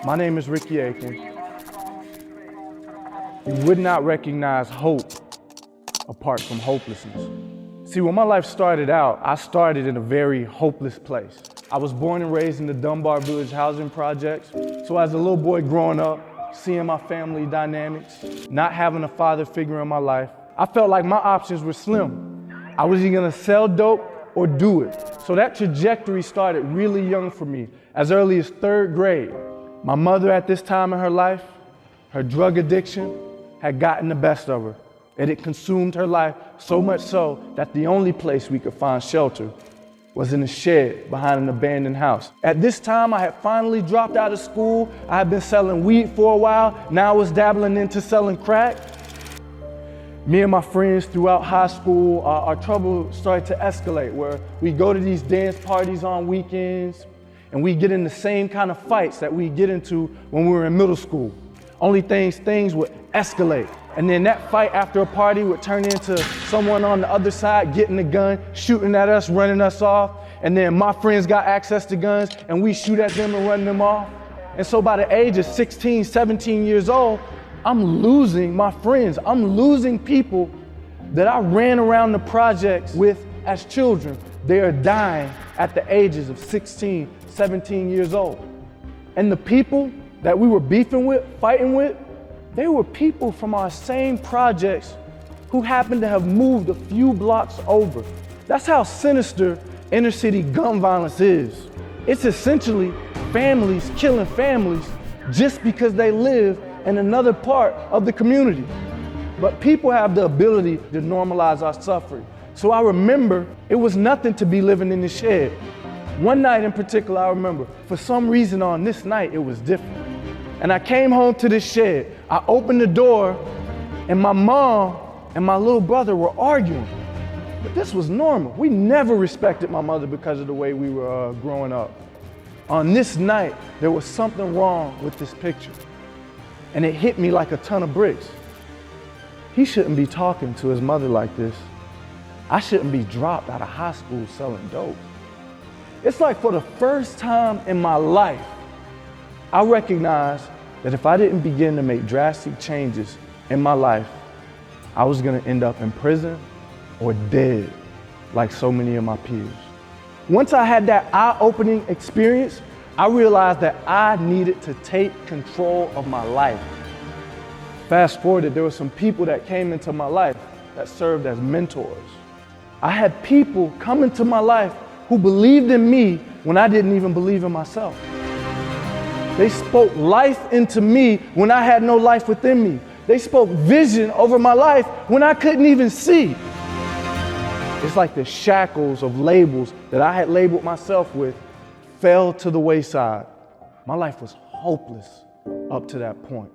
My name is Ricky.aiken. You would not recognize hope apart from hopelessness. See, when my life started out, I started in a very hopeless place. I was born and raised in the Dunbar Village housing projects. So as a little boy growing up, seeing my family dynamics, not having a father figure in my life, I felt like my options were slim. I was either gonna sell dope or do it. So that trajectory started really young for me, as early as 3rd grade. My mother at this time in her life, her drug addiction had gotten the best of her. And it consumed her life so much so that the only place we could find shelter was in a shed behind an abandoned house. At this time, I had finally dropped out of school. I had been selling weed for a while. Now I was dabbling into selling crack. Me and my friends throughout high school, our trouble started to escalate, where we go to these dance parties on weekends and we get in the same kind of fights that we get into when we were in middle school. Only things would escalate. And then that fight after a party would turn into someone on the other side getting a gun, shooting at us, running us off. And then my friends got access to guns and we shoot at them and run them off. And so by the age of 16, 17 years old, I'm losing my friends. I'm losing people that I ran around the projects with as children. They are dying at the ages of 16, 17 years old. And the people that we were beefing with, fighting with, they were people from our same projects who happened to have moved a few blocks over. That's how sinister inner city gun violence is. It's essentially families killing families just because they live in another part of the community. But people have the ability to normalize our suffering. So I remember it was nothing to be living in the shed. One night in particular, I remember, for some reason on this night, it was different. And I came home to this shed. I opened the door and my mom and my little brother were arguing. But this was normal. We never respected my mother because of the way we were growing up. On this night, there was something wrong with this picture. And it hit me like a ton of bricks. He shouldn't be talking to his mother like this. I shouldn't be dropped out of high school selling dope. It's like for the first time in my life, I recognized that if I didn't begin to make drastic changes in my life, I was gonna end up in prison or dead, like so many of my peers. Once I had that eye-opening experience, I realized that I needed to take control of my life. Fast forward, there were some people that came into my life that served as mentors. I had people come into my life who believed in me when I didn't even believe in myself. They spoke life into me when I had no life within me. They spoke vision over my life when I couldn't even see. It's like the shackles of labels that I had labeled myself with fell to the wayside. My life was hopeless up to that point.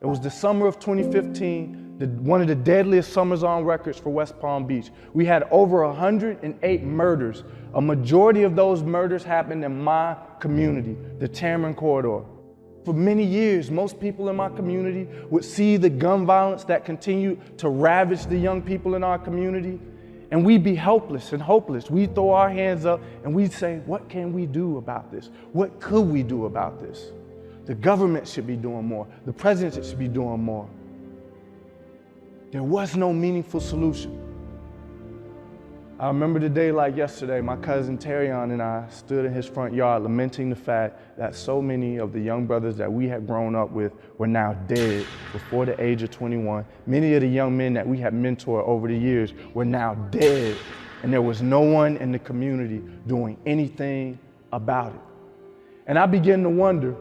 It was the summer of 2015, one of the deadliest summers on records for West Palm Beach. We had over 108 murders. A majority of those murders happened in my community, the Tamarind Corridor. For many years, most people in my community would see the gun violence that continued to ravage the young people in our community, and we'd be helpless and hopeless. We'd throw our hands up and we'd say, what can we do about this? What could we do about this? The government should be doing more. The president should be doing more. There was no meaningful solution. I remember the day like yesterday, my cousin Terrion and I stood in his front yard lamenting the fact that so many of the young brothers that we had grown up with were now dead before the age of 21. Many of the young men that we had mentored over the years were now dead, and there was no one in the community doing anything about it. And I began to wonder,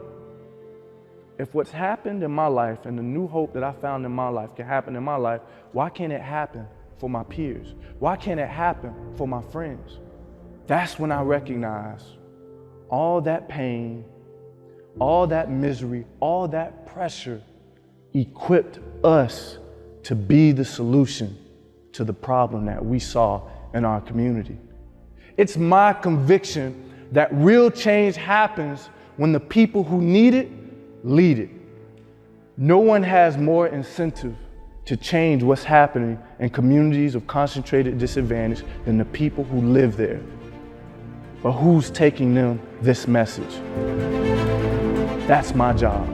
if what's happened in my life and the new hope that I found in my life can happen in my life, why can't it happen for my peers? Why can't it happen for my friends? That's when I recognized all that pain, all that misery, all that pressure equipped us to be the solution to the problem that we saw in our community. It's my conviction that real change happens when the people who need it lead it. No one has more incentive to change what's happening in communities of concentrated disadvantage than the people who live there. But who's taking them this message? That's my job.